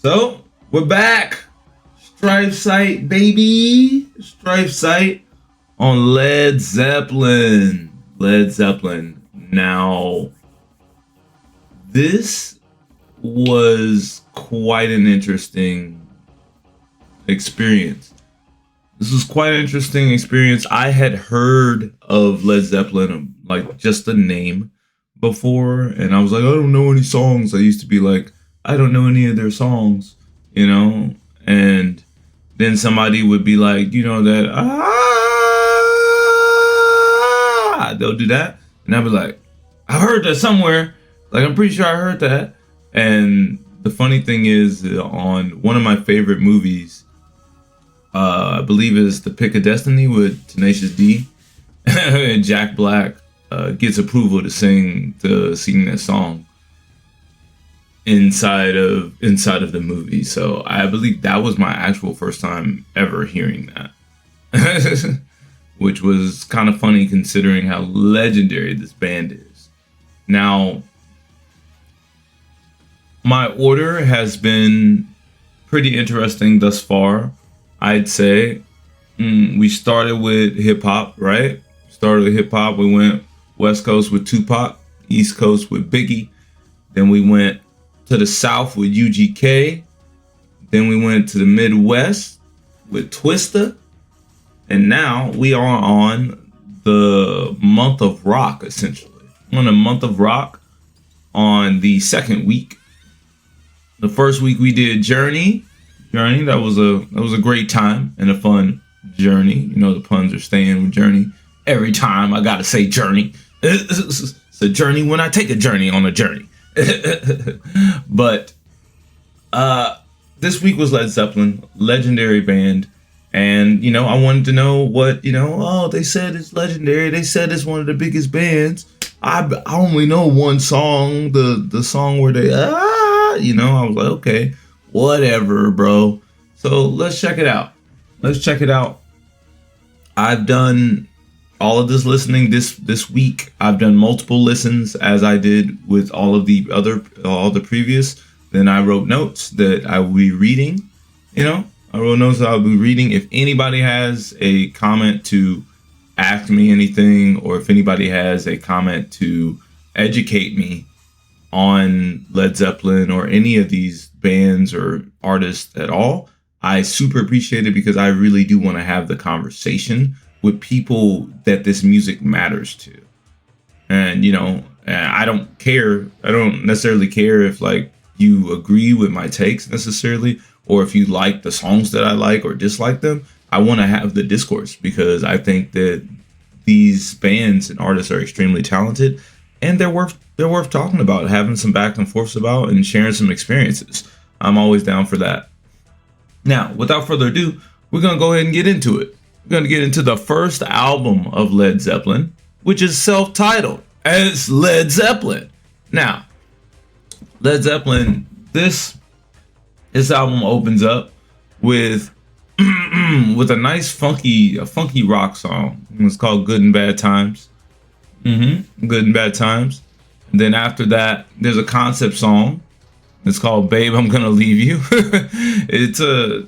So we're back. StryfeSight, baby. StryfeSight on Led Zeppelin. Led Zeppelin. Now, this was quite an interesting experience. I had heard of Led Zeppelin, like just the name before, and I was like, I don't know any songs. I used to be like, I don't know any of their songs, and then somebody would be like, that, they'll do that. And I'd be like, I heard that somewhere. Like, I'm pretty sure I heard that. And the funny thing is, on one of my favorite movies, I believe is The Pick of Destiny with Tenacious D, and Jack Black gets approval to sing that song inside of the movie. So I believe that was my actual first time ever hearing that, which was kind of funny considering how legendary this band is. Now, my order has been pretty interesting thus far, I'd say. We started with hip hop, right? We went West Coast with Tupac, East Coast with Biggie. Then we went to the South with UGK. Then we went to the Midwest with Twista. And now we are on the month of rock, essentially. On the month of rock on the second week. The first week we did Journey. That was a great time and a fun journey. The puns are staying with Journey. Every time I gotta say Journey. It's a journey when I take a journey on a journey. But this week was Led Zeppelin, legendary band. And, I wanted to know what, they said it's legendary. They said it's one of the biggest bands. I only know one song, the song where they, I was like, okay, whatever, bro. So let's check it out. I've done all of this listening this week. I've done multiple listens as I did with all the previous. Then I wrote notes that I will be reading. If anybody has a comment to ask me anything, or if anybody has a comment to educate me on Led Zeppelin or any of these bands or artists at all, I super appreciate it, because I really do want to have the conversation with people that this music matters to. And, I don't care. I don't necessarily care if you agree with my takes necessarily, or if you like the songs that I like or dislike them. I want to have the discourse, because I think that these bands and artists are extremely talented, and they're worth talking about, having some back and forths about, and sharing some experiences. I'm always down for that. Now, without further ado, we're going to go ahead and get into it. We're going to get into the first album of Led Zeppelin, which is self-titled as Led Zeppelin. Now, Led Zeppelin, this album opens up with with a nice funky rock song. It's called Good and Bad Times. Good and Bad Times. And then after that, there's a concept song. It's called Babe, I'm Gonna Leave You. It's a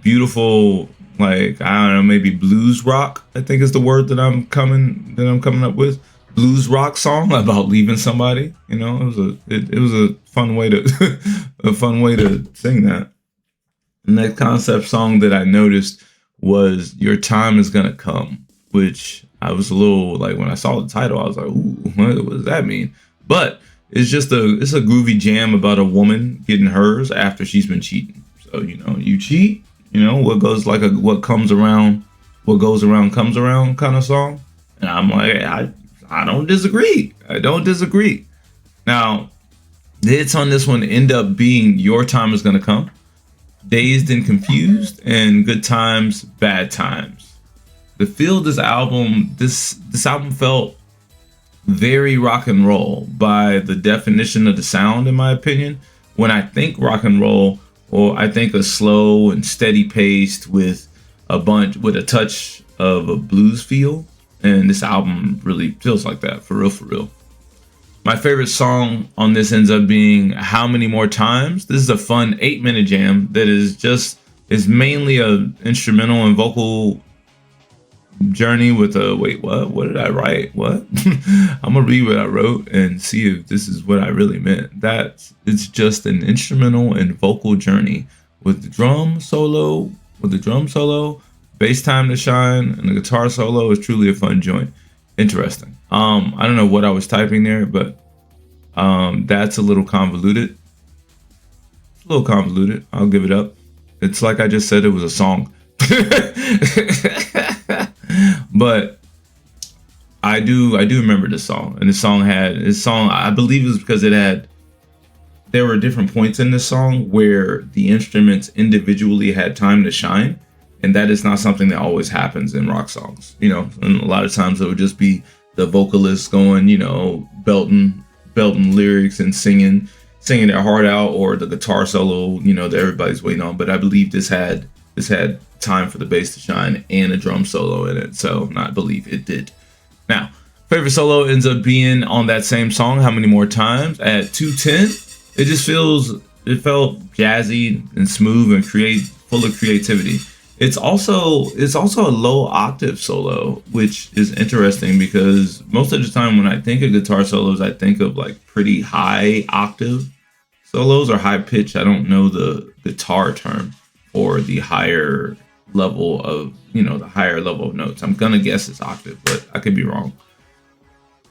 beautiful, maybe blues rock, I think is the word that I'm coming up with. Blues rock song about leaving somebody. It was a fun way to sing that. The next concept song that I noticed was Your Time Is Gonna Come, which I was a little when I saw the title, I was like, ooh, what does that mean? But it's a groovy jam about a woman getting hers after she's been cheating. So, you cheat, what goes what comes around, what goes around comes around kind of song. And I'm like, I don't disagree. Now, the hits on this one end up being Your Time Is Gonna Come, Dazed and Confused, and Good Times, Bad Times. The feel of this album felt very rock and roll by the definition of the sound, in my opinion. When I think rock and roll, or I think a slow and steady paced with a touch of a blues feel. And this album really feels like that, for real. My favorite song on this ends up being How Many More Times. This is a fun 8-minute jam that is mainly a instrumental and vocal journey with a what did I write? What? I'm gonna read what I wrote and see if this is what I really meant. It's just an instrumental and vocal journey with the drum solo, bass time to shine, and the guitar solo is truly a fun joint. Interesting. I don't know what I was typing there, but that's a little convoluted. It's a little convoluted. I'll give it up. It's like I just said it was a song. But I do remember this song, and this song I believe it was because there were different points in this song where the instruments individually had time to shine, and that is not something that always happens in rock songs, and a lot of times it would just be the vocalist going, belting lyrics and singing their heart out, or the guitar solo, that everybody's waiting on. But I believe this had time for the bass to shine and a drum solo in it. So not believe, it did. Now, favorite solo ends up being on that same song, How Many More Times, at 2:10. It felt jazzy and smooth and full of creativity. It's also a low octave solo, which is interesting because most of the time when I think of guitar solos, I think of like pretty high octave solos or high pitch. I don't know the guitar term or the higher level of notes. I'm gonna guess it's octave, but I could be wrong.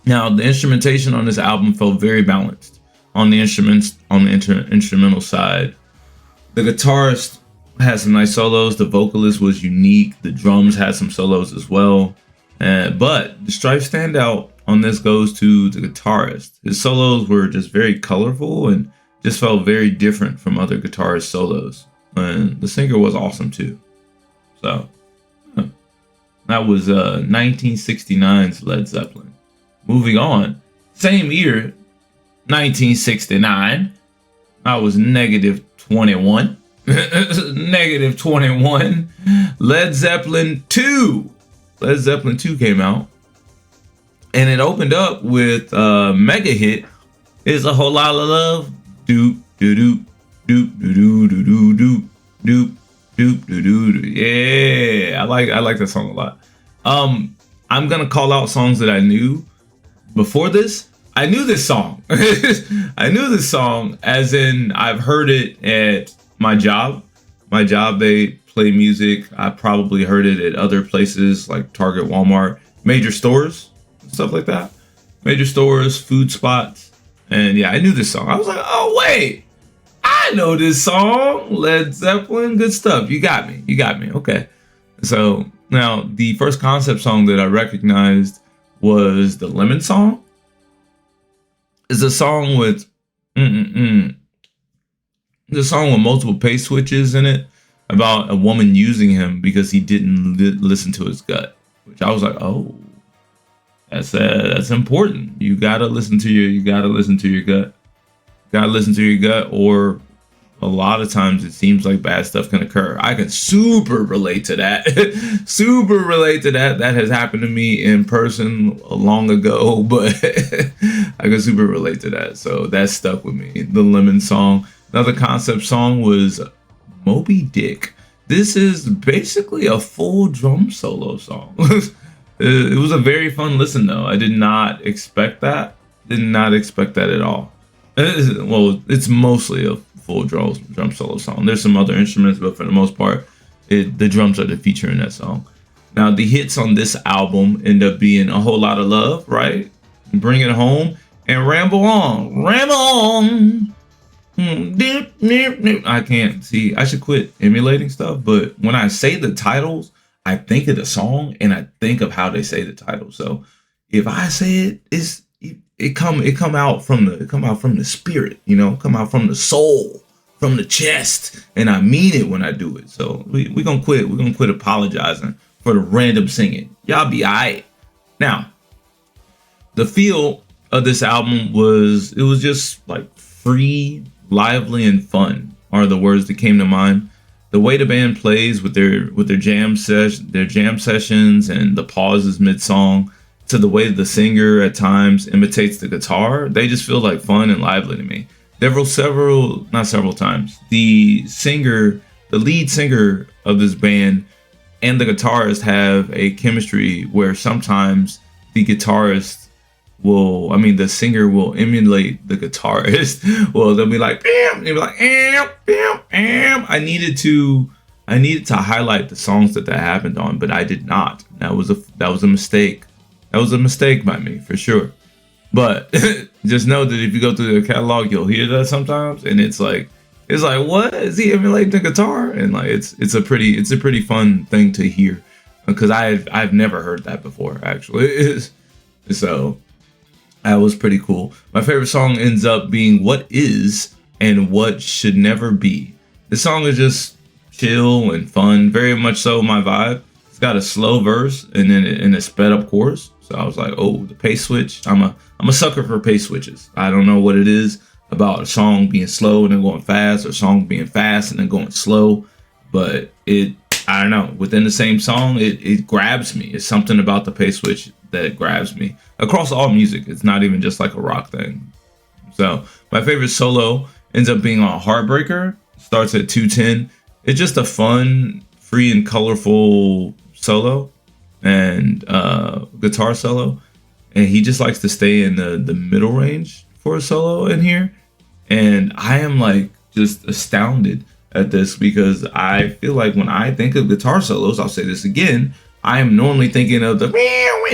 Now, the instrumentation on this album felt very balanced. On the instrumental side, the guitarist had some nice solos. The vocalist was unique. The drums had some solos as well. But the Stryfe standout on this goes to the guitarist. His solos were just very colorful and just felt very different from other guitarist solos. And the singer was awesome too. So that was 1969's Led Zeppelin. Moving on, same year, 1969, I was negative 21. Negative 21. Led Zeppelin 2. Led Zeppelin 2 came out. And it opened up with a mega hit, Is a Whole Lot of Love. Doop, doop, doop, doop, doop, doop, doop, doop, doop, doop, doop. Yeah, I like that song a lot. I'm gonna call out songs that I knew before this. I knew this song. I knew this song as in I've heard it at my job. My job, they play music. I probably heard it at other places like Target, Walmart, major stores, stuff like that. Major stores, food spots. And yeah, I knew this song. I was like, oh wait, I know this song. Led Zeppelin, good stuff. You got me. Okay. So now the first concept song that I recognized was the Lemon Song. It's a song with it's a song with multiple pace switches in it about a woman using him because he didn't listen to his gut, which I was like, oh, that's important. You gotta listen to your gut. Gotta listen to your gut, or a lot of times it seems like bad stuff can occur. I can super relate to that. Super relate to that. That has happened to me in person long ago, but I can super relate to that. So that stuck with me. The Lemon Song. Another concept song was Moby Dick. This is basically a full drum solo song. It was a very fun listen though. I did not expect that. Did not expect that at all. Well, it's mostly a full drum solo song. There's some other instruments, but for the most part, the drums are the feature in that song. Now, the hits on this album end up being A Whole Lot of Love, right? Bring It Home, and Ramble On. Ramble On. I can't see. I should quit emulating stuff, but when I say the titles, I think of the song and I think of how they say the title. So if I say it, it come out from the spirit, come out from the soul, from the chest, and I mean it when I do it. So we gonna quit. We're gonna quit apologizing for the random singing. Y'all be alright. Now, the feel of this album was just like free, lively, and fun are the words that came to mind. The way the band plays with their jam sessions and the pauses mid song to the way the singer at times imitates the guitar, they just feel like fun and lively to me. There were not several times, the lead singer of this band and the guitarist have a chemistry where sometimes the singer will emulate the guitarist. Well, they'll be like, bam, they'll be like, am, bam, am. I needed to highlight the songs that happened on, but I did not. That was a mistake. That was a mistake by me, for sure. But just know that if you go through their catalog, you'll hear that sometimes, and it's like, what is he emulating the guitar? And like, it's a pretty fun thing to hear, because I've never heard that before, actually. So that was pretty cool. My favorite song ends up being "What Is" and "What Should Never Be." This song is just chill and fun, very much so my vibe. It's got a slow verse and then a sped up chorus. So I was like, oh, the pace switch. I'm a sucker for pace switches. I don't know what it is about a song being slow and then going fast, or a song being fast and then going slow, but I don't know, within the same song, it grabs me. It's something about the pace switch that grabs me across all music. It's not even just like a rock thing. So my favorite solo ends up being on Heartbreaker. Starts at 2:10. It's just a fun, free and colorful solo and guitar solo, and he just likes to stay in the middle range for a solo in here. And I am like just astounded at this, because I feel like when I think of guitar solos, I'll say this again, I am normally thinking of the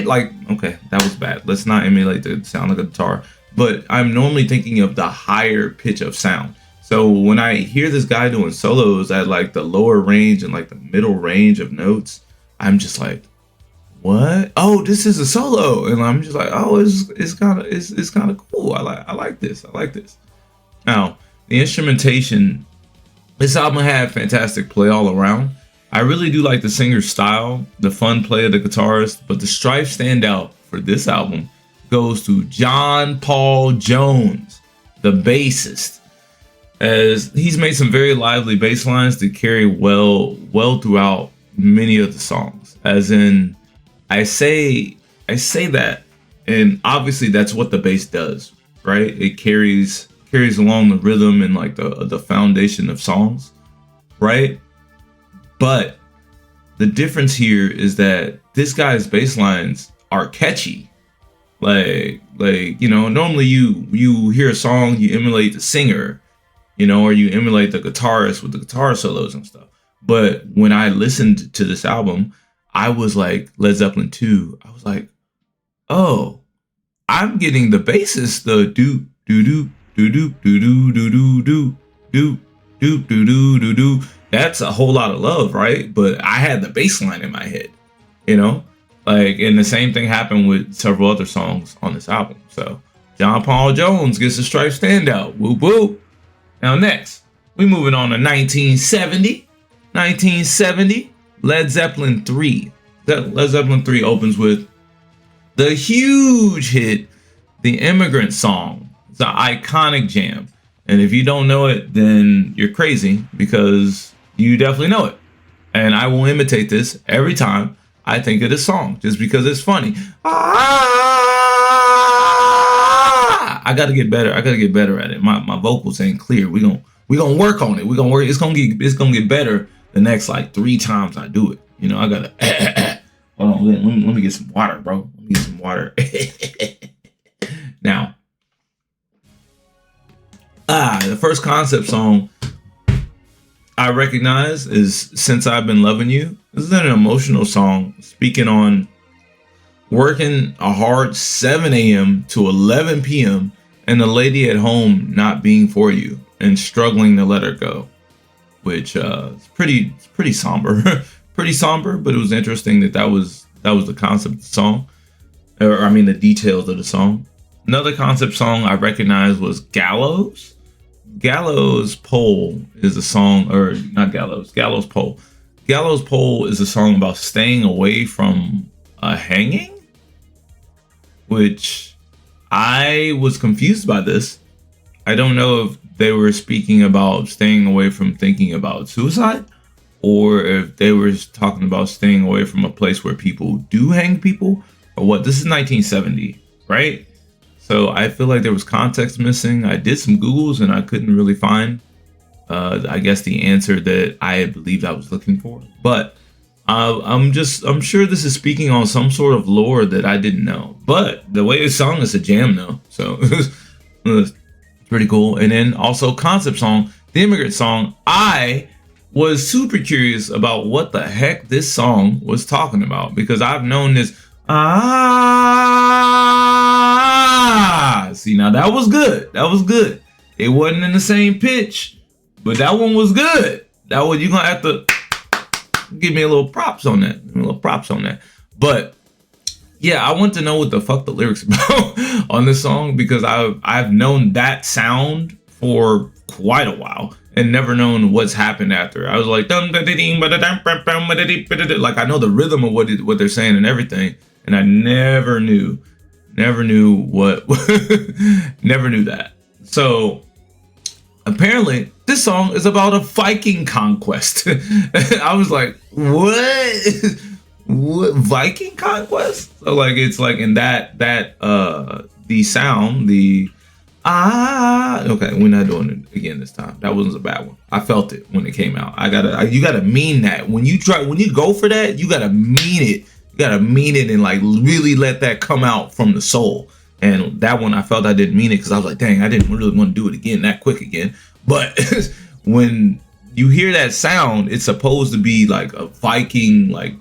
like, okay, that was bad. Let's not emulate the sound of the guitar, but I'm normally thinking of the higher pitch of sound. So when I hear this guy doing solos at like the lower range and like the middle range of notes, I'm just like, what? Oh, this is a solo. And I'm just like, oh, it's kind of cool. I like this. Now, the instrumentation, this album had fantastic play all around. I really do like the singer's style, the fun play of the guitarist, but the Stryfe standout for this album goes to John Paul Jones, the bassist, as he's made some very lively bass lines that carry well throughout many of the songs. As in, I say that, and obviously that's what the bass does, right? It carries along the rhythm and like the foundation of songs, right? But the difference here is that this guy's bass lines are catchy. Like normally you hear a song, you emulate the singer, or you emulate the guitarist with the guitar solos and stuff. But when I listened to this album, I was like, Led Zeppelin 2, I was like, oh, I'm getting the bassist, the do do do do do do do do do do do do do do do. That's a whole lot of love, right? But I had the bass line in my head, like, and the same thing happened with several other songs on this album. So John Paul Jones gets a Stryfe standout. Whoop whoop. Now next, we moving on to 1970. 1970, Led Zeppelin 3. Led Zeppelin 3 opens with the huge hit, The Immigrant Song. It's an iconic jam. And if you don't know it, then you're crazy, because you definitely know it. And I will imitate this every time I think of this song, just because it's funny. I gotta get better. I gotta get better at it. My vocals ain't clear. We gonna work on it. It's gonna get better the next like 3 times I do it. I gotta hold on. Let me get some water, bro. Let me get some water. Now, the first concept song I recognize is "Since I've Been Loving You." This is an emotional song speaking on working a hard 7 a.m. to 11 p.m. and the lady at home not being for you and struggling to let her go, which is pretty somber. Pretty somber, but it was interesting that was the concept of the song, or I mean the details of the song. Another concept song I recognized was "Gallows." Gallows Pole is a song, or not Gallows, Gallows Pole. Gallows Pole is a song about staying away from a hanging, which I was confused by this. I don't know if they were speaking about staying away from thinking about suicide, or if they were talking about staying away from a place where people do hang people, or what? This is 1970, right? So I feel like there was context missing. I did some Googles and I couldn't really find, I guess, the answer that I believed I was looking for. But I'm sure this is speaking on some sort of lore that I didn't know. But the way it's sung is a jam, though. So it's pretty cool. And then also concept song, the immigrant song. I was super curious about what the heck this song was talking about, because I've known this. See, now that was good. That was good. It wasn't in the same pitch, but that one was good. That one, you're gonna have to give me a little props on that. But yeah, I want to know what the fuck the lyrics about on this song, because I've known that sound for quite a while and never known what's happened after. I was like, like, I know the rhythm of what they're saying and everything, and I never knew what, never knew that. So apparently this song is about a Viking conquest. I was like, what? What, Viking conquest? So like, it's like in that the sound, the okay, we're not doing it again this time. That wasn't a bad one. I felt it when it came out. You gotta mean that. When you go for that, you gotta mean it. You gotta mean it and like really let that come out from the soul. And that one, I felt I didn't mean it, because I was like, dang, I didn't really want to do it again that quick again. But when you hear that sound, it's supposed to be like a Viking like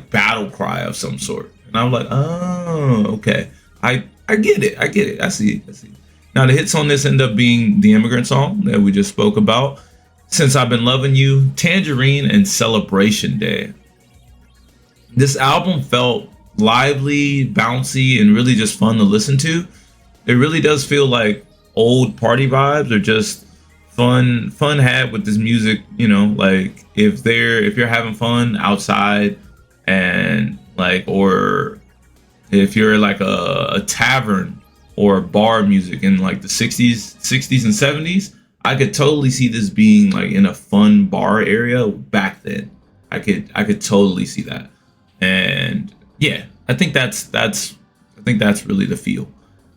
battle cry of some sort. And I was like, oh, okay. I get it. I see it. Now the hits on this end up being the immigrant song that we just spoke about, Since I've Been Loving You, Tangerine, and Celebration Day. This album felt lively, bouncy, and really just fun to listen to. It really does feel like old party vibes, or just fun had with this music, you know, like if you're having fun outside, and like, or if you're like a tavern or bar music in like the 60s and 70s, I could totally see this being like in a fun bar area back then. I could totally see that. And yeah, I think that's really the feel.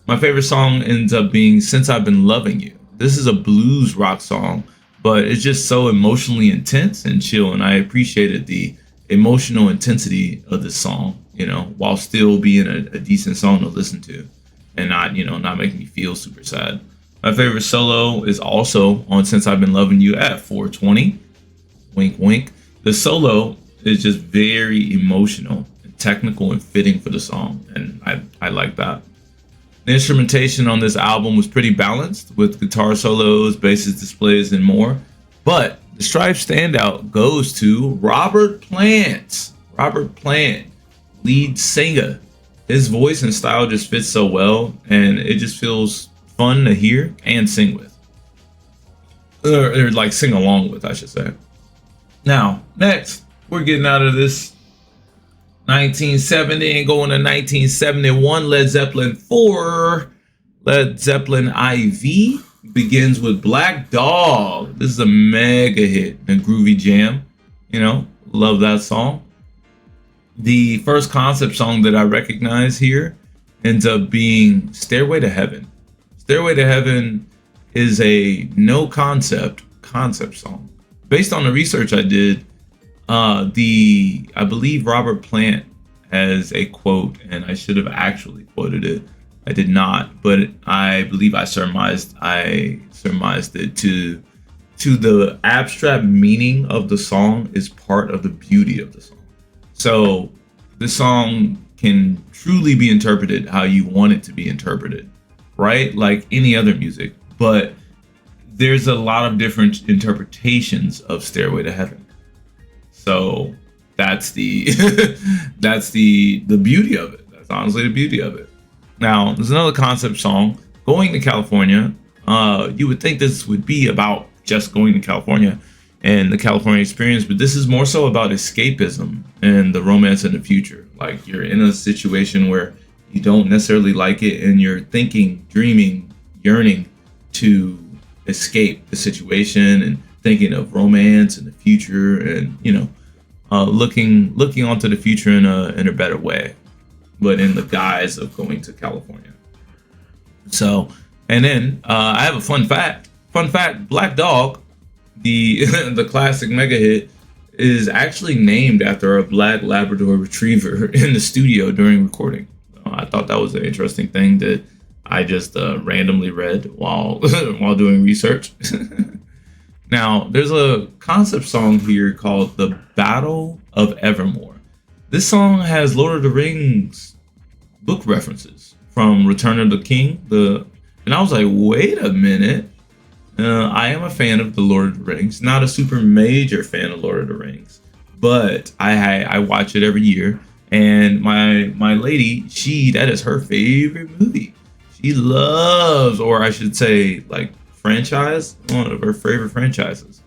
My favorite song ends up being Since I've Been Loving You. This is a blues rock song, but it's just so emotionally intense and chill, and I appreciated the emotional intensity of this song, you know, while still being a decent song to listen to, and not making me feel super sad. My favorite solo is also on Since I've Been Loving You at 420. Wink, wink. The solo is just very emotional and technical and fitting for the song, and I like that. The instrumentation on this album was pretty balanced, with guitar solos, basses, displays, and more. But the Stryfe standout goes to Robert Plant. Robert Plant, lead singer. His voice and style just fits so well, and it just feels fun to hear and sing with. Or like sing along with, I should say. Now, next, we're getting out of this 1970 and going to 1971. Ledzeppelin 4. Ledzeppelin IV begins with Black Dog. This is a mega hit and groovy jam. You know, love that song. The first concept song that I recognize here ends up being Stairway to Heaven. Stairway to Heaven is a no concept song. Based on the research I did, I believe Robert Plant has a quote, and I should have actually quoted it. I did not, but I believe I surmised it to the abstract meaning of the song is part of the beauty of the song. So the song can truly be interpreted how you want it to be interpreted, right? Like any other music, but there's a lot of different interpretations of Stairway to Heaven. So that's the beauty of it. That's honestly the beauty of it. Now, there's another concept song, Going to California. You would think this would be about just going to California and the California experience, but this is more so about escapism and the romance in the future. Like, you're in a situation where you don't necessarily like it, and you're thinking, dreaming, yearning to escape the situation, and thinking of romance and the future, and looking onto the future in a better way. but in the guise of going to California. So, and then I have a fun fact. Fun fact: Black Dog, the the classic mega hit, is actually named after a black Labrador Retriever in the studio during recording. I thought that was an interesting thing that I just randomly read while while doing research. Now, there's a concept song here called "The Battle of Evermore." This song has Lord of the Rings book references from Return of the King. And I was like, wait a minute. I am a fan of the Lord of the Rings, not a super major fan of Lord of the Rings, but I watch it every year. And my lady, that is her favorite movie. She loves, or I should say, like franchise, one of her favorite franchises,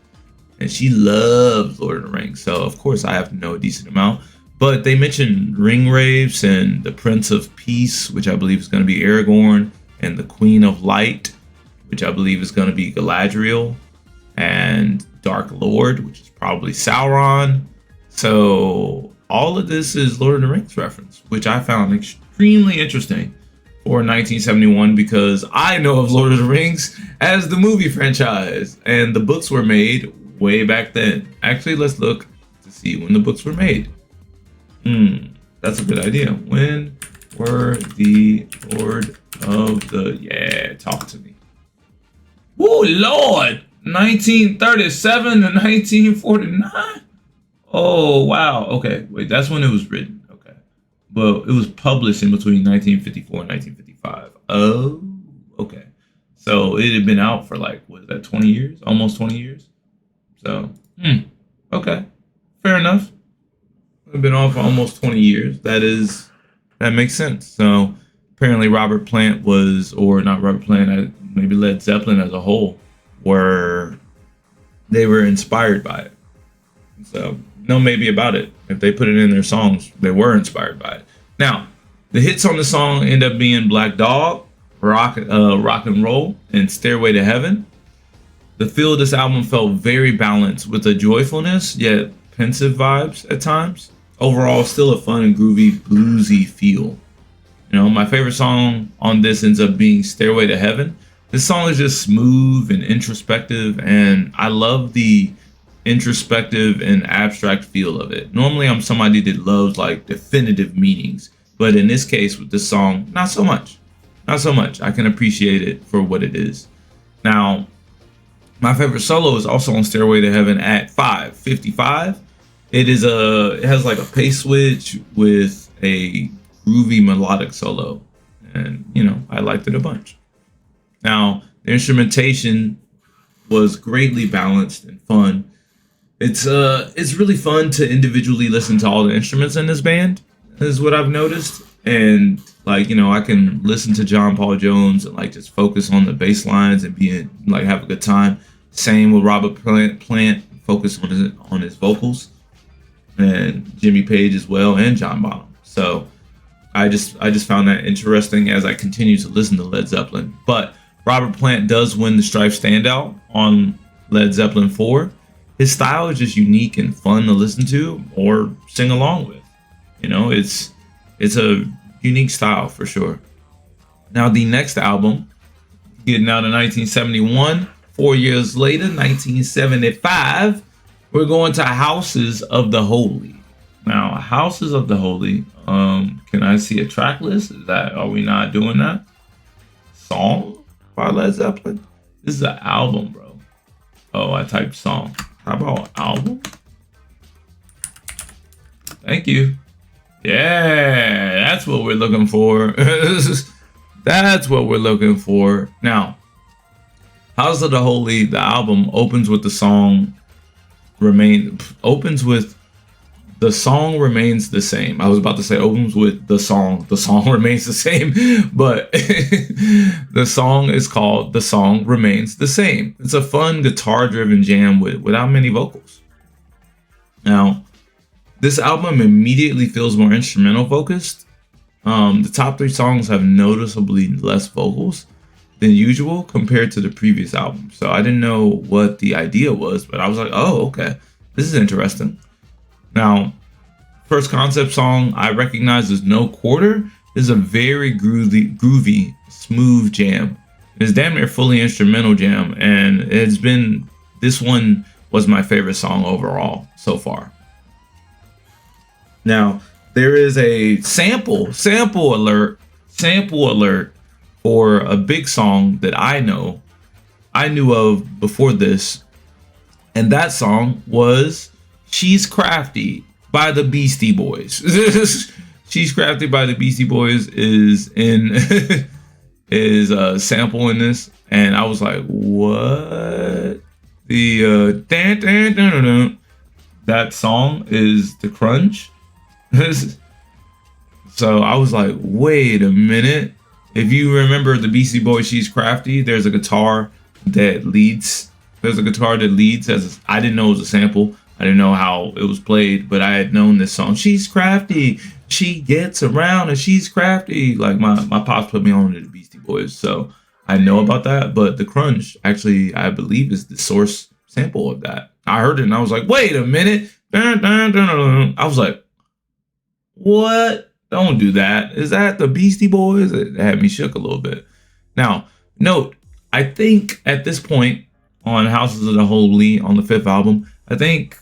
and she loves Lord of the Rings. So of course I have to know a decent amount. But they mentioned Ringwraiths and the Prince of Peace, which I believe is going to be Aragorn, and the Queen of Light, which I believe is going to be Galadriel, and Dark Lord, which is probably Sauron. So all of this is Lord of the Rings reference, which I found extremely interesting for 1971, because I know of Lord of the Rings as the movie franchise, and the books were made way back then. Actually, let's look to see when the books were made. That's a good idea. When were the Lord of the... Yeah, talk to me. Oh, Lord! 1937 to 1949? Oh, wow. Okay, wait, that's when it was written. Okay. But it was published in between 1954 and 1955. Oh, okay. So it had been out for like, what is that, 20 years? Almost 20 years? So, okay. Fair enough. I've been on for almost 20 years. That makes sense. So apparently Robert Plant was, or not Robert Plant, maybe Led Zeppelin as a whole, they were inspired by it. So no maybe about it. If they put it in their songs, they were inspired by it. Now, the hits on the song end up being Black Dog, Rock and Roll, and Stairway to Heaven. The feel of this album felt very balanced with a joyfulness, yet pensive vibes at times. Overall, still a fun and groovy, bluesy feel. You know, my favorite song on this ends up being Stairway to Heaven. This song is just smooth and introspective, and I love the introspective and abstract feel of it. Normally, I'm somebody that loves like definitive meanings, but in this case with this song, not so much. Not so much. I can appreciate it for what it is. Now, my favorite solo is also on Stairway to Heaven at 5:55. It has like a pace switch with a groovy melodic solo, and you know, I liked it a bunch. Now, the instrumentation was greatly balanced and fun. It's really fun to individually listen to all the instruments in this band, is what I've noticed. And like, you know, I can listen to John Paul Jones and like just focus on the bass lines and have a good time. Same with Robert Plant, focus on his vocals, and Jimmy Page as well, and John Bonham. So I just found that interesting as I continue to listen to Led Zeppelin. But Robert Plant does win the Stryfe standout on Led Zeppelin 4. His style is just unique and fun to listen to or sing along with. You know, it's a unique style for sure. Now the next album, getting out in 1971, 4 years later, 1975, we're going to Houses of the Holy. Now, Houses of the Holy, can I see a track list? Are we not doing that? Song by Led Zeppelin? This is an album, bro. Oh, I typed song. How about album? Thank you. Yeah, that's what we're looking for. That's what we're looking for. Now, House of the Holy, the album opens with the song The Song Remains the Same. I was about to say opens with the song remains the same, but the song is called The Song Remains the Same. It's a fun guitar-driven jam without many vocals. Now, this album immediately feels more instrumental focused. The top 3 songs have noticeably less vocals than usual compared to the previous album. So I didn't know what the idea was, but I was like, oh, okay, this is interesting. Now, first concept song I recognize as No Quarter is a very groovy, smooth jam. It's damn near fully instrumental jam, and this one was my favorite song overall so far. Now, there is a sample alert for a big song that I knew of before this, and that song was She's Crafty by the Beastie Boys. She's Crafty by the Beastie Boys is in is a sample in this, and I was like, what? The that song is the crunch. So I was like, wait a minute. If you remember the Beastie Boys She's Crafty, there's a guitar that leads. As I didn't know it was a sample. I didn't know how it was played, but I had known this song. She's crafty. She gets around and she's crafty. Like my pops put me on to the Beastie Boys, so I know about that. But the crunch, actually, I believe, is the source sample of that. I heard it and I was like, wait a minute. I was like, what? Don't do that. Is that the Beastie Boys? It had me shook a little bit. Now, note, I think at this point on Houses of the Holy on the 5th album, I think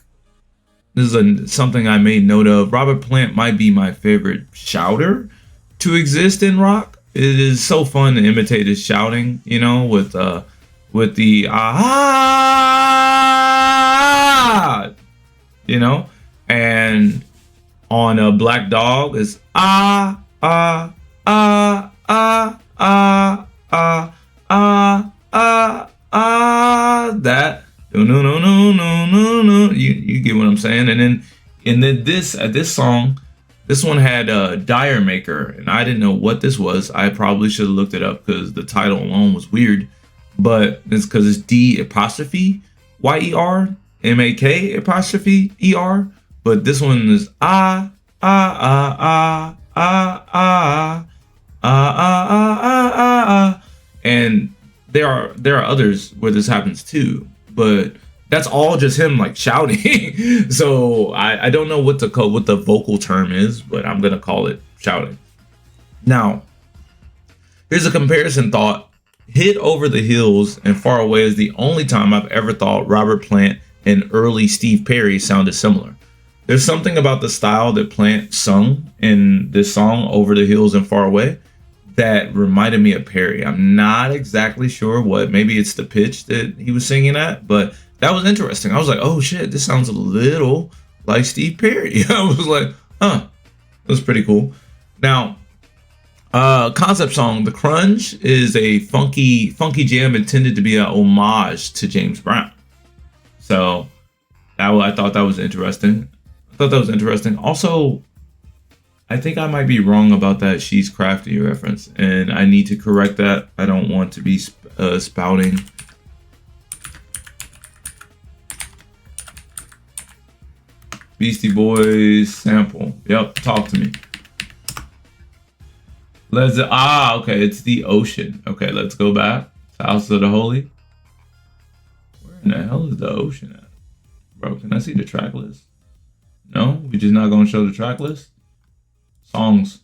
this is something I made note of. Robert Plant might be my favorite shouter to exist in rock. It is so fun to imitate his shouting, you know, with the ah, you know, and on Black Dog is ah ah ah ah ah ah ah ah that. No. You get what I'm saying? And then this song, this one had Dire Maker, and I didn't know what this was. I probably should have looked it up because the title alone was weird. But it's because it's D''YER MAK''ER. But this one is and there are others where this happens too, but that's all just him like shouting. So I don't know what the vocal term is, but I'm gonna call it shouting. Now, here's a comparison thought. Hit Over the Hills and Far Away is the only time I've ever thought Robert Plant and early Steve Perry sounded similar. There's something about the style that Plant sung in this song, Over the Hills and Far Away, that reminded me of Perry. I'm not exactly sure what. Maybe it's the pitch that he was singing at, but that was interesting. I was like, oh shit, this sounds a little like Steve Perry. I was like, huh, it was pretty cool. Now, concept song, The Crunch, is a funky jam intended to be an homage to James Brown. So I thought that was interesting. Also, I think I might be wrong about that She's Crafty reference, and I need to correct that. I don't want to be spouting. Beastie Boys sample. Yep, talk to me. Okay, it's The Ocean. Okay, let's go back to House of the Holy. Where in the hell is The Ocean at? Bro, can I see the track list? No? We just not gonna show the track list? Songs.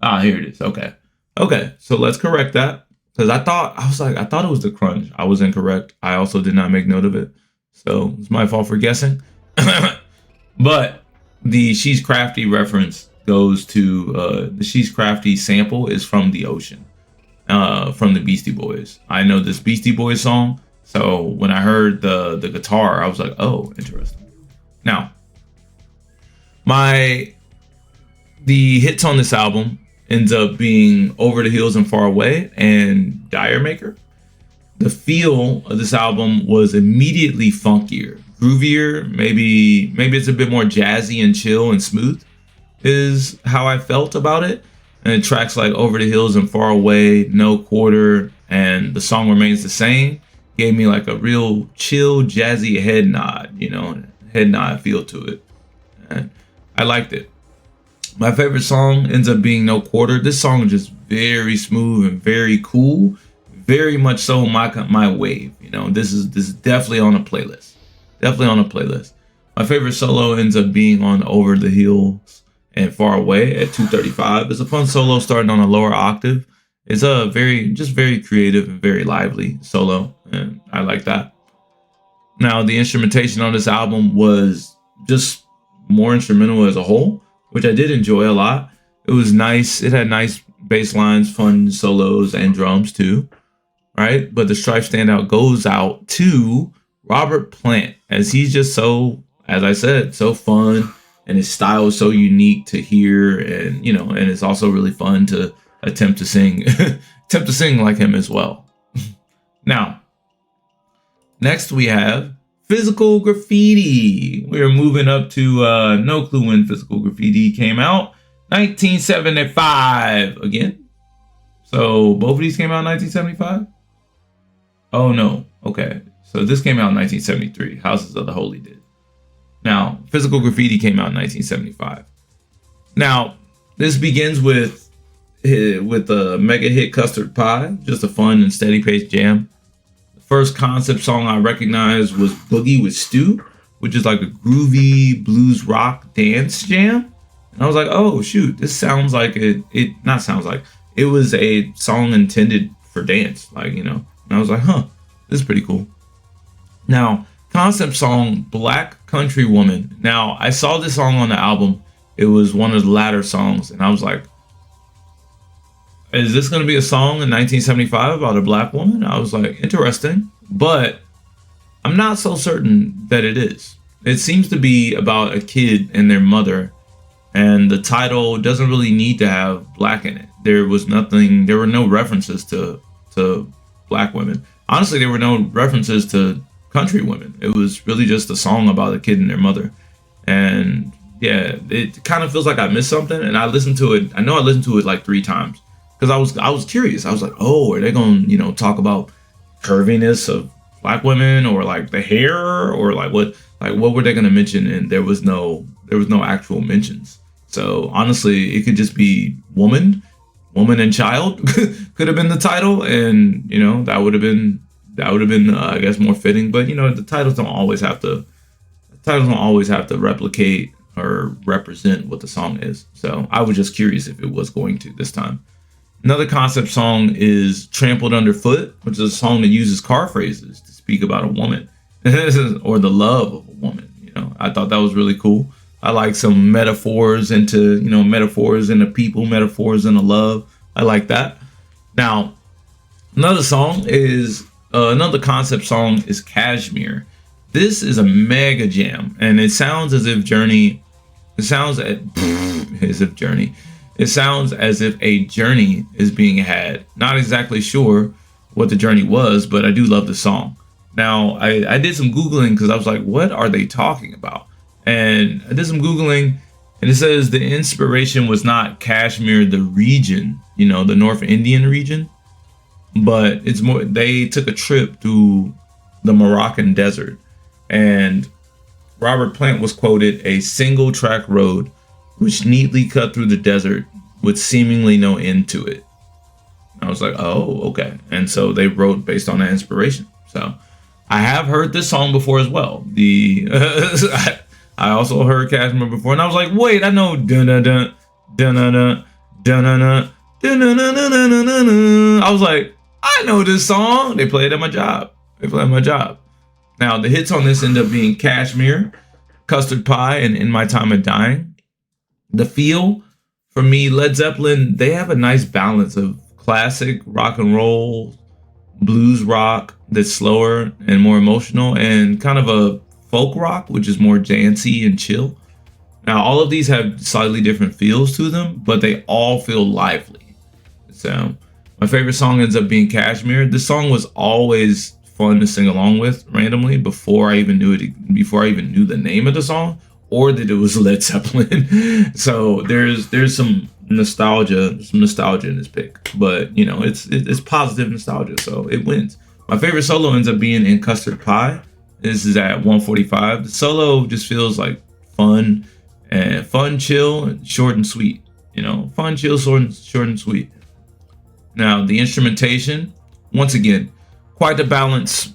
Here it is. Okay, so let's correct that. Because I thought it was The Crunch. I was incorrect. I also did not make note of it. So it's my fault for guessing. But the She's Crafty reference goes to the She's Crafty sample is from The Ocean, from the Beastie Boys. I know this Beastie Boys song, so when I heard the guitar, I was like, oh, interesting. Now, the hits on this album ends up being Over the Hills and Far Away and Dire Maker. The feel of this album was immediately funkier, groovier, maybe it's a bit more jazzy and chill and smooth is how I felt about it. And tracks like Over the Hills and Far Away, No Quarter, and The Song Remains the Same gave me like a real chill, jazzy head nod feel to it. And I liked it. My favorite song ends up being No Quarter. This song is just very smooth and very cool. Very much so my wave. You know, this is definitely on a playlist. My favorite solo ends up being on Over the Hills and Far Away at 235. It's a fun solo starting on a lower octave. It's a very creative and very lively solo, and I like that. Now, the instrumentation on this album was just more instrumental as a whole, which I did enjoy a lot. It was nice. It had nice bass lines, fun solos, and drums too, right? But the Stryfe standout goes out to Robert Plant, as he's just so, as I said, so fun, and his style is so unique to hear, and and it's also really fun to attempt to sing, attempt to sing like him as well. Now, next we have Physical Graffiti. We're moving up to no clue when Physical Graffiti came out. 1975 again. So both of these came out in 1975? Oh no. Okay. So this came out in 1973. Houses of the Holy did. Now, Physical Graffiti came out in 1975. Now, this begins with a mega hit Custard Pie, just a fun and steady paced jam. The first concept song I recognized was Boogie with Stu, which is like a groovy blues rock dance jam. And I was like, oh shoot, this sounds like it was a song intended for dance, and I was like, huh, this is pretty cool. Now, concept song Black Country Woman. Now, I saw this song on the album. It was one of the latter songs, and I was like, is this going to be a song in 1975 about a black woman? I was like, interesting, but I'm not so certain that it is. It seems to be about a kid and their mother, and the title doesn't really need to have black in it. There were no references to black women. Honestly, there were no references to country women. It was really just a song about a kid and their mother. And yeah, it kind of feels like I missed something, and I listened to it. I know I listened to it like 3 times. Because I was curious. I was like, oh, are they going to talk about curviness of black women, or like the hair, or like what were they going to mention? And there was no actual mentions. So honestly, it could just be woman and child could have been the title, and that would have been I guess more fitting. But the titles don't always have to replicate or represent what the song is. So I was just curious if it was going to this time. Another concept song is Trampled Underfoot, which is a song that uses car phrases to speak about a woman or the love of a woman. I thought that was really cool. I like some metaphors into people, metaphors into love. I like that. Now, another concept song is Cashmere. This is a mega jam, and it sounds as if It sounds as if a journey is being had. Not exactly sure what the journey was, but I do love the song. Now, I did some Googling because I was like, what are they talking about? And I did some Googling, and it says the inspiration was not Kashmir, the region, the North Indian region, but it's more, they took a trip through the Moroccan desert. And Robert Plant was quoted, "A single track road which neatly cut through the desert with seemingly no end to it." I was like, oh, okay. And so they wrote based on that inspiration. So I have heard this song before as well. I also heard Cashmere before, and I was like, wait, I know dun-dun-dun, dun-dun-dun, dun-dun-dun, dun-dun-dun-dun-dun-dun. I was like, I know this song. They play it at my job. Now, the hits on this end up being Cashmere, Custard Pie, and In My Time of Dying. The feel, for me, Led Zeppelin, they have a nice balance of classic rock and roll, blues rock that's slower and more emotional, and kind of a folk rock, which is more dancey and chill. Now, all of these have slightly different feels to them, but they all feel lively. So my favorite song ends up being Cashmere. This song was always fun to sing along with randomly before I even knew the name of the song, or that it was Led Zeppelin. So there's some nostalgia in this pick, but it's positive nostalgia, so it wins. My favorite solo ends up being in Custard Pie. This is at 145. The solo just feels like fun, chill, and short and sweet. Fun, chill, short and sweet. Now the instrumentation, once again, quite the balance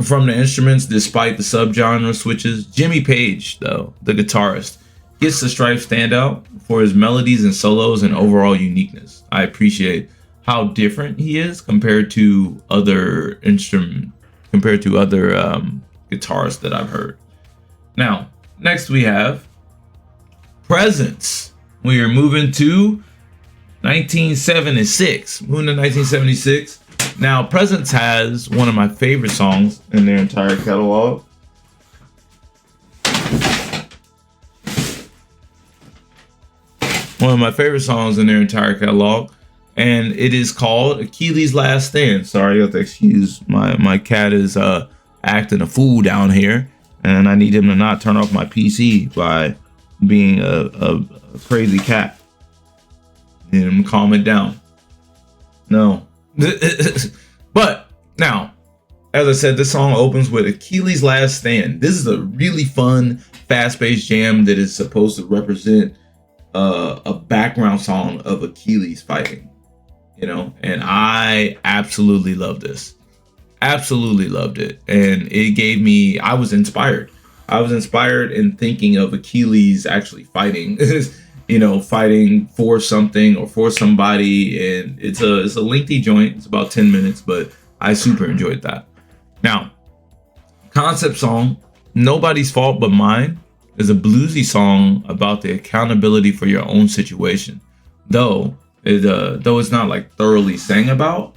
from the instruments despite the subgenre switches. Jimmy Page, though, the guitarist, gets the Stryfe standout for his melodies and solos and overall uniqueness. I appreciate how different he is compared to other guitarists that I've heard. Now, next we have Presence. We are moving to 1976. Moving to 1976. Now, Presence has one of my favorite songs in their entire catalog. One of my favorite songs in their entire catalog. And it is called Achilles' Last Stand. Sorry, you have to excuse my cat is acting a fool down here. And I need him to not turn off my PC by being a crazy cat. Need him to calm it down. No. But now, as I said, this song opens with Achilles' Last Stand. This is a really fun, fast-paced jam that is supposed to represent a background song of Achilles fighting, you know, and I absolutely love this. Absolutely loved it. And it gave me, I was inspired in thinking of Achilles actually fighting, you know, fighting for something or for somebody. And it's a lengthy joint. It's about 10 minutes, but I super enjoyed that. Now, concept song, Nobody's Fault But Mine, is a bluesy song about the accountability for your own situation. Though it's not like thoroughly sang about,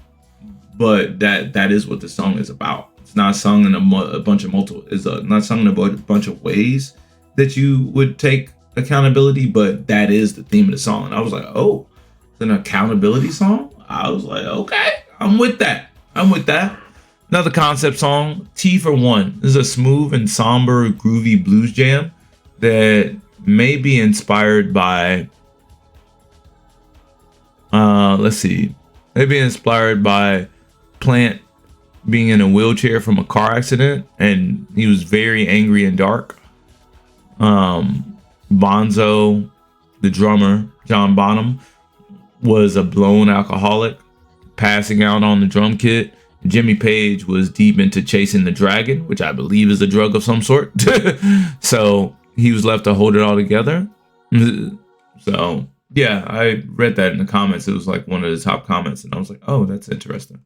but that is what the song is about. It's not sung in a bunch of not sung in a bunch of ways that you would take accountability, but that is the theme of the song. And I was like, oh, it's an accountability song? I was like, okay, I'm with that. Another concept song, T for One. This is a smooth and somber, groovy blues jam that may be inspired by, maybe inspired by Plant being in a wheelchair from a car accident, and he was very angry and dark. Bonzo, the drummer, John Bonham, was a blown alcoholic, passing out on the drum kit. Jimmy Page was deep into chasing the dragon, which I believe is a drug of some sort. So he was left to hold it all together. So yeah, I read that in the comments. It was like one of the top comments, and I was like, oh, that's interesting.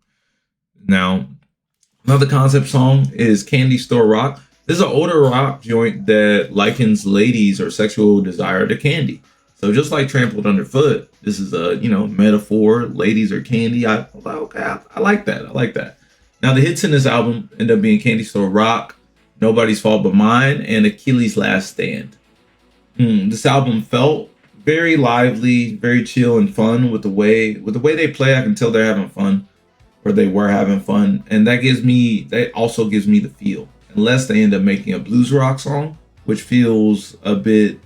Now, another concept song is Candy Store Rock. This is an older rock joint that likens ladies or sexual desire to candy. So just like Trampled Underfoot, this is a, metaphor. Ladies are candy. I like that. Now the hits in this album end up being Candy Store Rock, Nobody's Fault But Mine, and Achilles' Last Stand. This album felt very lively, very chill and fun with the way they play. I can tell they're having fun, or they were having fun, and that also gives me the feel. Unless they end up making a blues rock song, which feels a bit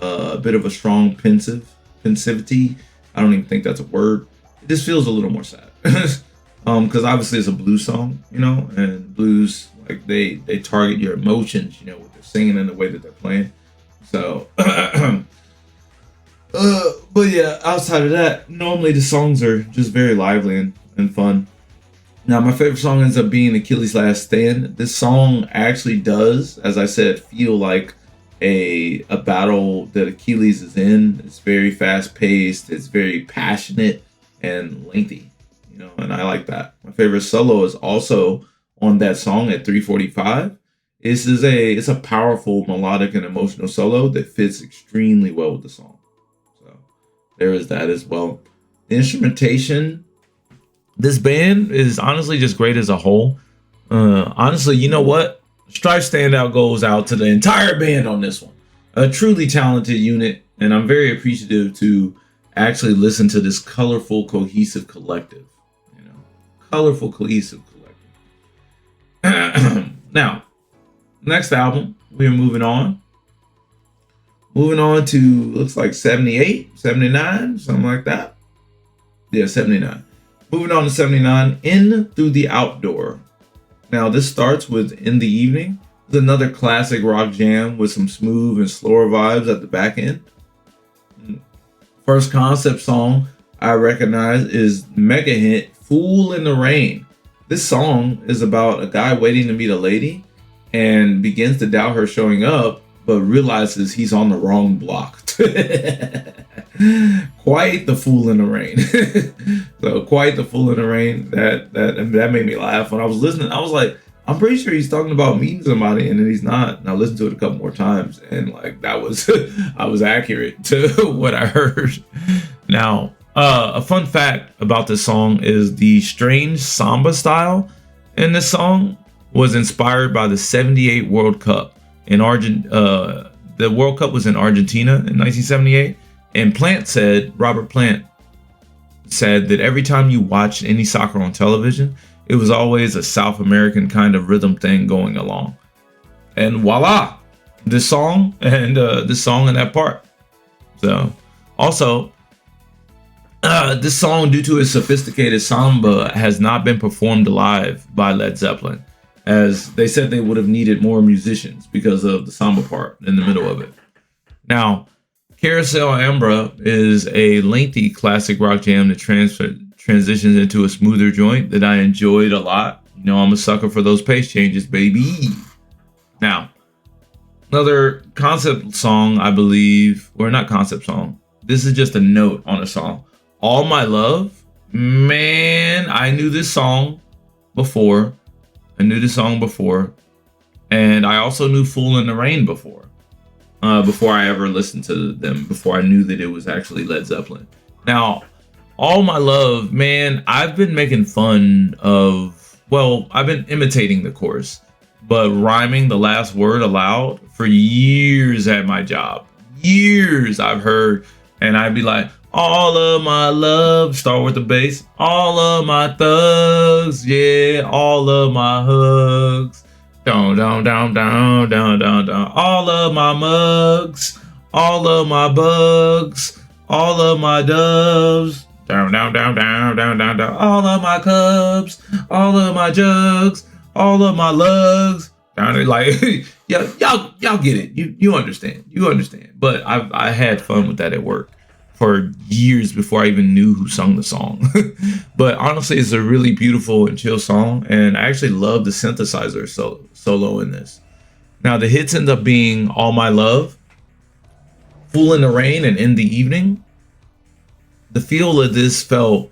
of a strong pensivity. I don't even think that's a word. It just feels a little more sad. Because obviously it's a blues song, and blues, like they target your emotions, with their singing and the way that they're playing. So, but yeah, outside of that, normally the songs are just very lively and fun. Now, my favorite song ends up being Achilles' Last Stand. This song actually does, as I said, feel like a battle that Achilles is in. It's very fast paced. It's very passionate and lengthy, and I like that. My favorite solo is also on that song at 3:45. It's a powerful melodic and emotional solo that fits extremely well with the song. So there is that as well. The instrumentation, this band is honestly just great as a whole. Honestly, you know what? Stryfe standout goes out to the entire band on this one. A truly talented unit, and I'm very appreciative to actually listen to this colorful, cohesive collective. Colorful, cohesive collective. Now, next album, we are moving on. Moving on to, looks like 78, 79, something like that. Yeah, 79. Moving on to 79, In Through the Outdoor. Now, this starts with In the Evening. It's another classic rock jam with some smooth and slower vibes at the back end. First concept song I recognize is mega hit Fool in the Rain. This song is about a guy waiting to meet a lady and begins to doubt her showing up, but realizes he's on the wrong block. Quite the fool in the rain. So quite the fool in the rain. That made me laugh when I was listening. I was like, I'm pretty sure he's talking about meeting somebody, and then he's not. And I listened to it a couple more times, and like that was I was accurate to what I heard. Now, a fun fact about this song is the strange samba style in this song was inspired by the '78 World Cup in Argentina. The World Cup was in Argentina in 1978, and Robert Plant said that every time you watched any soccer on television, it was always a South American kind of rhythm thing going along. And voila, this song and that part. So also, this song, due to its sophisticated samba, has not been performed live by Led Zeppelin, as they said they would have needed more musicians because of the samba part in the middle of it. Now, Carousel Ambra is a lengthy classic rock jam that transitions into a smoother joint that I enjoyed a lot. You know, I'm a sucker for those pace changes, baby. Now, another concept song, I believe, or not concept song. This is just a note on a song. All My Love. Man, I knew this song before. And I also knew Fool in the Rain before I ever listened to them, before I knew that it was actually Led Zeppelin. Now, All My Love, man, I've been making fun of, I've been imitating the chorus, but rhyming the last word aloud for years at my job. Years I've heard, and I'd be like, all of my love, start with the bass. All of my thugs, yeah, all of my hugs. Down, down, down, down, down, down, down. All of my mugs, all of my bugs, all of my doves. Down, down, down, down, down, down, down. All of my cubs, all of my jugs, all of my lugs. Down there, like, y'all get it. You understand. But I had fun with that at work for years before I even knew who sung the song. But honestly, it's a really beautiful and chill song, and I actually love the synthesizer solo in this. Now, the hits end up being All My Love, Fool in the Rain, and In the Evening. The feel of this felt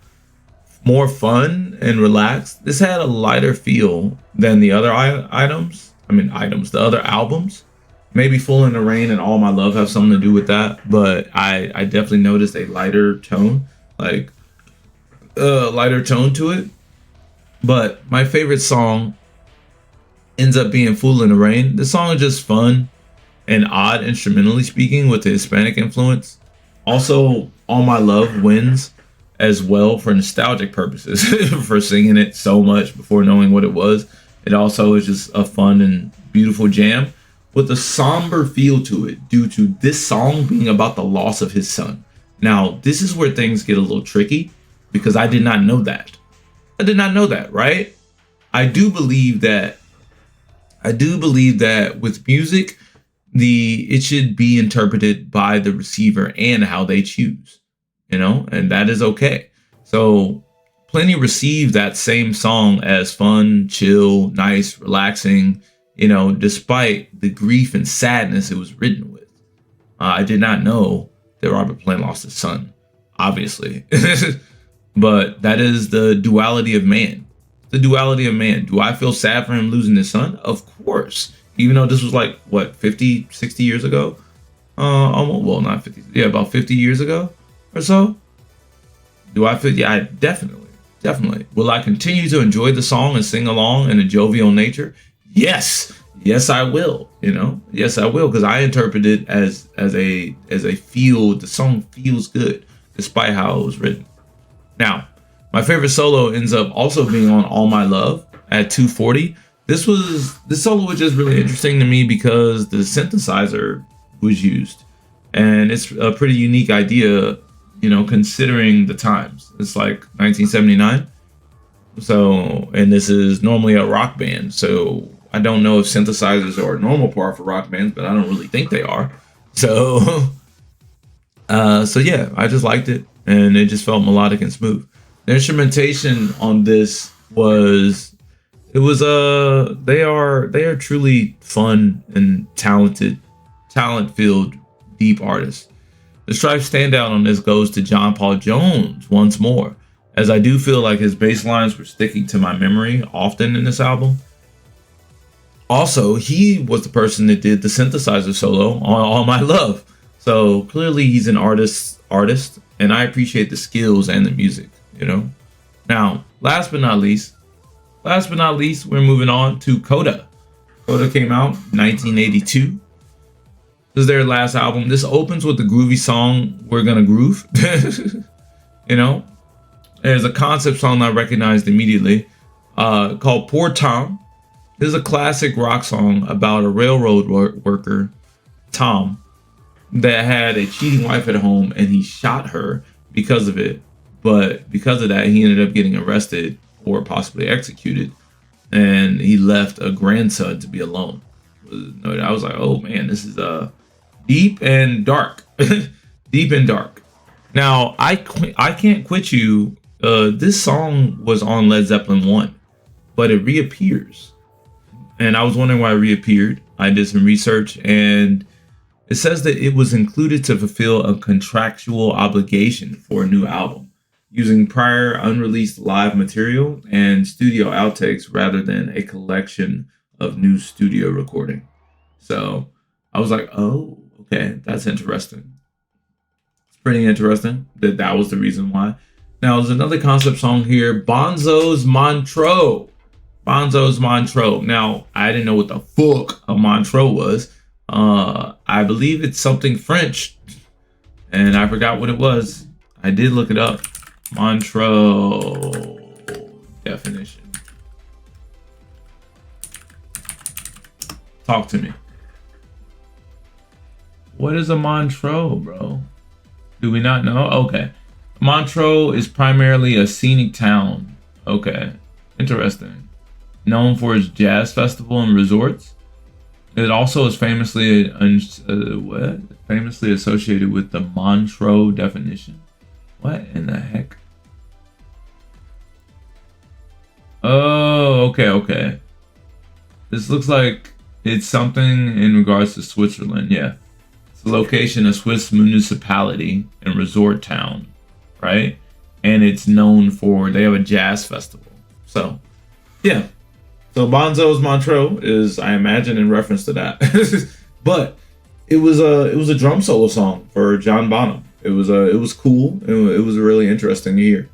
more fun and relaxed. This had a lighter feel than the other the other albums. Maybe Fool in the Rain and All My Love have something to do with that, but I definitely noticed a lighter tone, lighter tone to it. But my favorite song ends up being Fool in the Rain. The song is just fun and odd instrumentally speaking with the Hispanic influence. Also, All My Love wins as well for nostalgic purposes for singing it so much before knowing what it was. It also is just a fun and beautiful jam with a somber feel to it due to this song being about the loss of his son. Now, this is where things get a little tricky because I did not know that. Right? I do believe that with music, it should be interpreted by the receiver and how they choose, and that is okay. So Plenty received that same song as fun, chill, nice, relaxing, despite the grief and sadness it was written with. I did not know that Robert Plant lost his son, obviously. But that is the duality of man. Do I feel sad for him losing his son? Of course. Even though this was 50, 60 years ago? Not 50. Yeah, about 50 years ago or so. Do I feel? Yeah, definitely. Will I continue to enjoy the song and sing along in a jovial nature? Yes, I will. Yes, I will, because I interpret it as a feel. The song feels good despite how it was written. Now, my favorite solo ends up also being on All My Love at 2:40. This solo was just really interesting to me because the synthesizer was used, and it's a pretty unique idea, considering the times. It's like 1979. So, and this is normally a rock band. So I don't know if synthesizers are a normal part for rock bands, but I don't really think they are. So, yeah, I just liked it, and it just felt melodic and smooth. The instrumentation on this was they are truly fun and talent filled deep artists. The Stryfe standout on this goes to John Paul Jones once more, as I do feel like his bass lines were sticking to my memory often in this album. Also, he was the person that did the synthesizer solo on All My Love. So clearly he's an artist, and I appreciate the skills and the music, you know? Now, last but not least, we're moving on to Coda. Coda came out 1982. This is their last album. This opens with the groovy song "We're Gonna Groove." You know, there's a concept song I recognized immediately called "Poor Tom." This is a classic rock song about a railroad worker, Tom, that had a cheating wife at home, and he shot her because of it. But because of that, he ended up getting arrested or possibly executed, and he left a grandson to be alone. I was like, oh man, this is deep and dark. Deep and dark. Now, I Can't Quit You, this song was on Led Zeppelin 1, but it reappears. And I was wondering why it reappeared. I did some research, and it says that it was included to fulfill a contractual obligation for a new album, using prior unreleased live material and studio outtakes rather than a collection of new studio recording. So I was like, oh, okay, that's interesting. It's pretty interesting that was the reason why. Now, there's another concept song here, Bonzo's Montreux. Bonzo's Montreux. Now, I didn't know what the fuck a Montreux was. I believe it's something French, and I forgot what it was. I did look it up. Montreux definition. Talk to me. What is a Montreux, bro? Do we not know? Okay. Montreux is primarily a scenic town. Okay. Interesting. Known for its jazz festival and resorts. It also is famously famously associated with the Montreux definition. What in the heck? Oh, okay. This looks like it's something in regards to Switzerland. Yeah, it's a location, a Swiss municipality and resort town, right? And it's known for, they have a jazz festival. So, yeah. So Bonzo's Montreux is, I imagine, in reference to that. But it was a drum solo song for John Bonham. It was cool. It was really interesting to hear.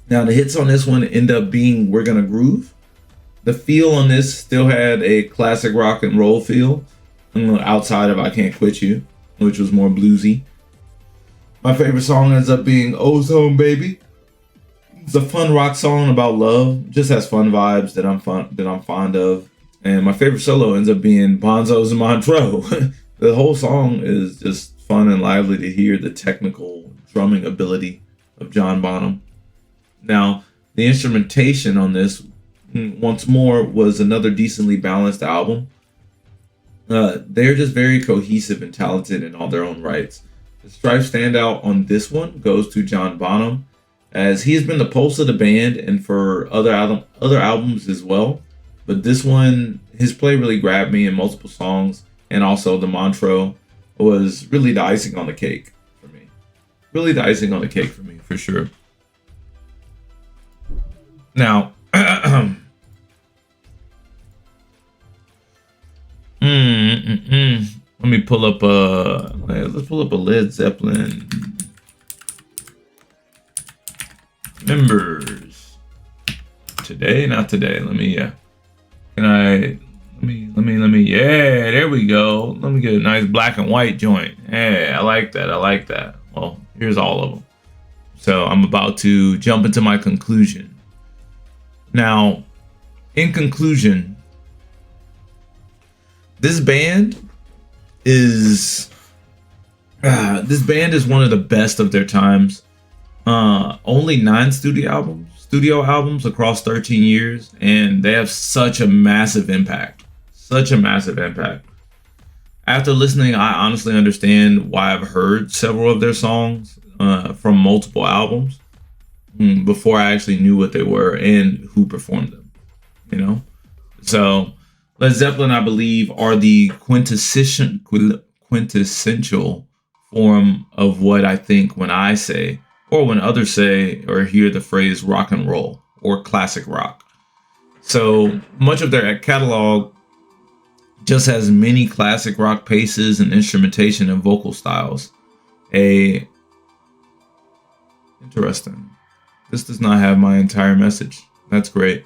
Now the hits on this one end up being "We're Gonna Groove." The feel on this still had a classic rock and roll feel, outside of "I Can't Quit You," which was more bluesy. My favorite song ends up being "Ozone Baby." It's a fun rock song about love. Just has fun vibes that I'm fond of. And my favorite solo ends up being Bonzo's Montreux. The whole song is just fun and lively to hear the technical drumming ability of John Bonham. Now, the instrumentation on this, once more, was another decently balanced album. They're just very cohesive and talented in all their own rights. The Stryfe standout on this one goes to John Bonham, as he has been the pulse of the band and for other albums as well. But this one, his play really grabbed me in multiple songs, and also the Montreux was really the icing on the cake for me. Really the icing on the cake for me, for sure. Now, let me pull up let's pull up a Led Zeppelin members today. Not today. Let me yeah, there we go. Let me get a nice black and white joint. Yeah, I like that. Well, here's all of them. So I'm about to jump into my conclusion. Now, in conclusion, this band is one of the best of their times. Only 9 studio albums across 13 years, and they have such a massive impact. After listening, I honestly understand why I've heard several of their songs from multiple albums. before I actually knew what they were and who performed them. You know, so Led Zeppelin, I believe, are the quintessential form of what I think when I say, or when others say or hear the phrase rock and roll or classic rock. So much of their catalog just has many classic rock paces and instrumentation and vocal styles. A Interesting. This does not have my entire message. That's great.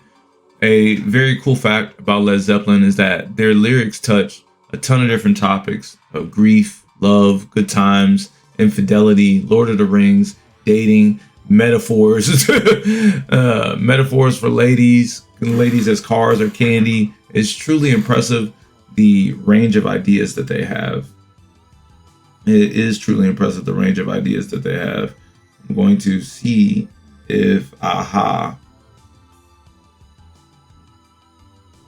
A very cool fact about Led Zeppelin is that their lyrics touch a ton of different topics of grief, love, good times, infidelity, Lord of the Rings, dating, metaphors, metaphors for ladies as cars or candy. It's truly impressive the range of ideas that they have. It is truly impressive the range of ideas that they have. I'm going to see if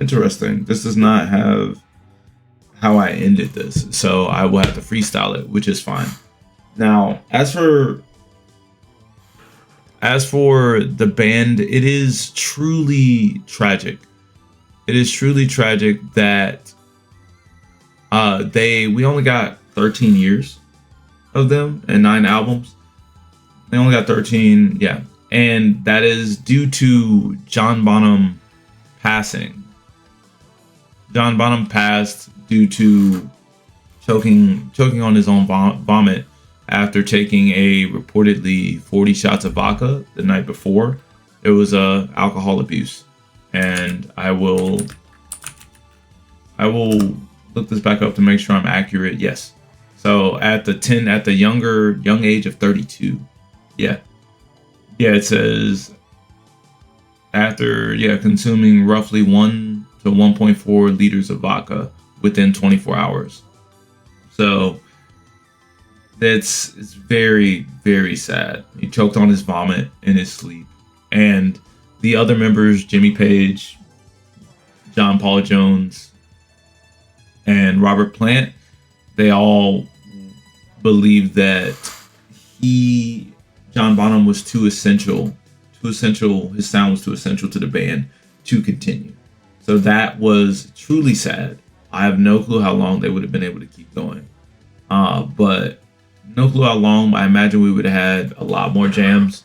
interesting. This does not have how I ended this, so I will have to freestyle it, which is fine. Now, as for the band, it is truly tragic. It is truly tragic that we only got 13 years of them and 9 albums. They only got 13, yeah, and that is due to John Bonham passing. John Bonham passed due to choking on his own vomit after taking a reportedly 40 shots of vodka the night before. It was alcohol abuse, and I will look this back up to make sure I'm accurate. Yes, so at the young age of 32, yeah, it says after consuming roughly 1 to 1.4 liters of vodka within 24 hours. So it's very, very sad. He choked on his vomit in his sleep. And the other members, Jimmy Page, John Paul Jones, and Robert Plant, they all believed that John Bonham was too essential. His sound was too essential to the band to continue. So that was truly sad. I have no clue how long they would have been able to keep going. But no clue how long. I imagine we would have had a lot more jams.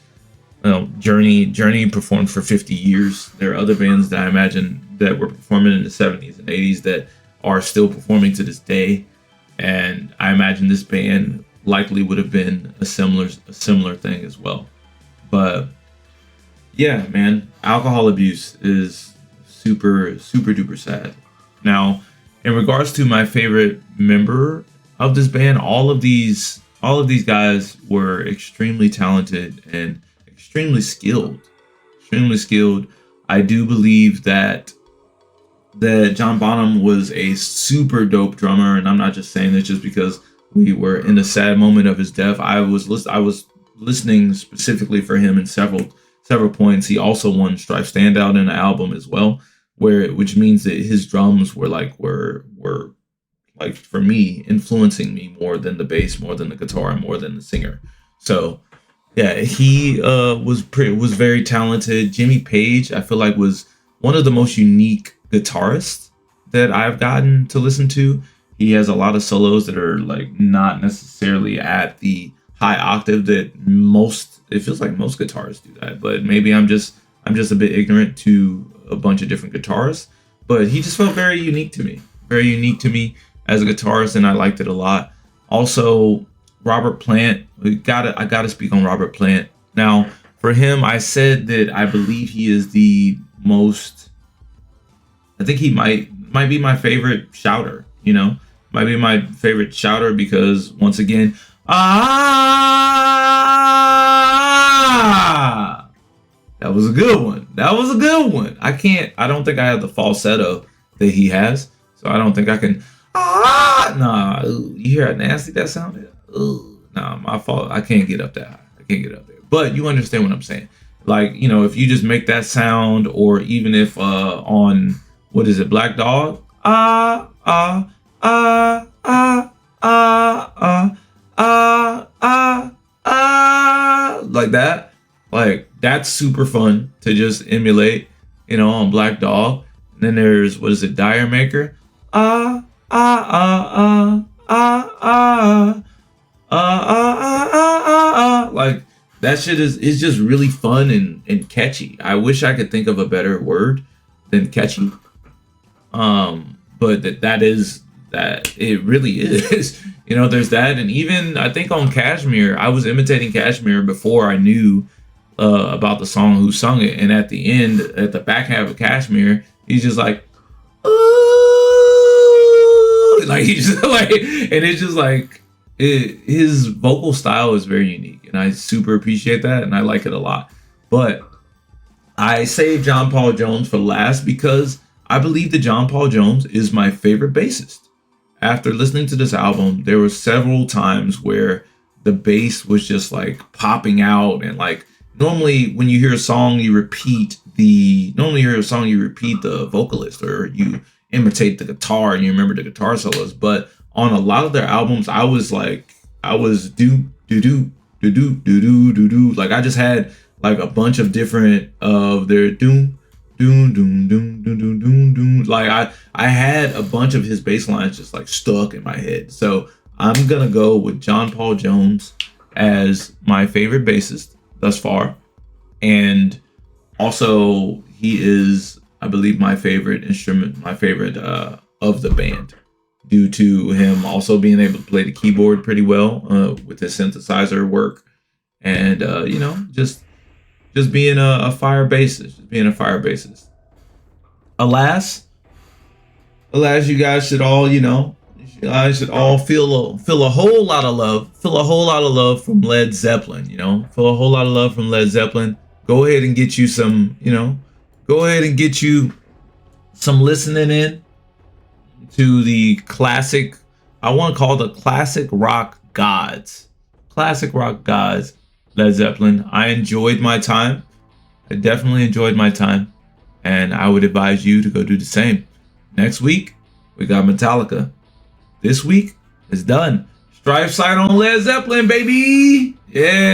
Journey performed for 50 years. There are other bands that I imagine that were performing in the 70s and 80s that are still performing to this day. And I imagine this band likely would have been a similar thing as well. But yeah, man, alcohol abuse is super, super duper sad. Now, in regards to my favorite member of this band, all of these guys were extremely talented and extremely skilled. I do believe that John Bonham was a super dope drummer, and I'm not just saying this just because we were in a sad moment of his death. I was listening specifically for him in several points. He also won Stryfe Standout in the album as well, which means that his drums were for me influencing me more than the bass, more than the guitar, and more than the singer. So yeah, he was very talented. Jimmy Page, I feel like, was one of the most unique guitarists that I've gotten to listen to. He has a lot of solos that are like not necessarily at the high octave that it feels like most guitarists do that, but maybe I'm just a bit ignorant to a bunch of different guitars. But he just felt very unique to me as a guitarist, and I liked it a lot. Also, Robert Plant, I gotta speak on Robert Plant. Now, for him, I said that I believe he is the most. I think he might be my favorite shouter. Might be my favorite shouter because once again, that was a good one. I don't think I have the falsetto that he has, so I don't think I can. Nah, you hear how nasty that sounded? Nah, my fault. I can't get up that high. But you understand what I'm saying. Like, if you just make that sound, or even if on, what is it, Black Dog? Like that. Like, that's super fun to just emulate, on Black Dog. And then there's, what is it, Dire Maker? Ah, ah, ah, ah, ah, ah, like that shit is just really fun and catchy. I wish I could think of a better word than catchy. But that is that it really is. There's that, and even I think on Kashmir, I was imitating Kashmir before I knew about the song, who sung it, and at the end, at the back half of Kashmir, he's just like, ooh, like he's just like, and it's just like his vocal style is very unique, and I super appreciate that, and I like it a lot. But I saved John Paul Jones for last because I believe that John Paul Jones is my favorite bassist. After listening to this album, there were several times where the bass was just like popping out, and like normally when you hear a song, you repeat the vocalist, or you imitate the guitar and you remember the guitar solos. But on a lot of their albums, I was do do do do do do do do do. Like I just had like a bunch of different of their doom doom doom doom doom doom doom doom. Like I had a bunch of his bass lines just like stuck in my head. So I'm gonna go with John Paul Jones as my favorite bassist thus far, and also he is, I believe, my favorite of the band, due to him also being able to play the keyboard pretty well with his synthesizer work, and just being a fire bassist. Alas, you guys should all feel a whole lot of love from Led Zeppelin. Feel a whole lot of love from Led Zeppelin. Go ahead and get you some listening in to the classic. I want to call the classic rock gods, Led Zeppelin. I enjoyed my time. I definitely enjoyed my time, and I would advise you to go do the same. Next week, we got Metallica. This week is done. StryfeSight on Led Zeppelin, baby. Yeah.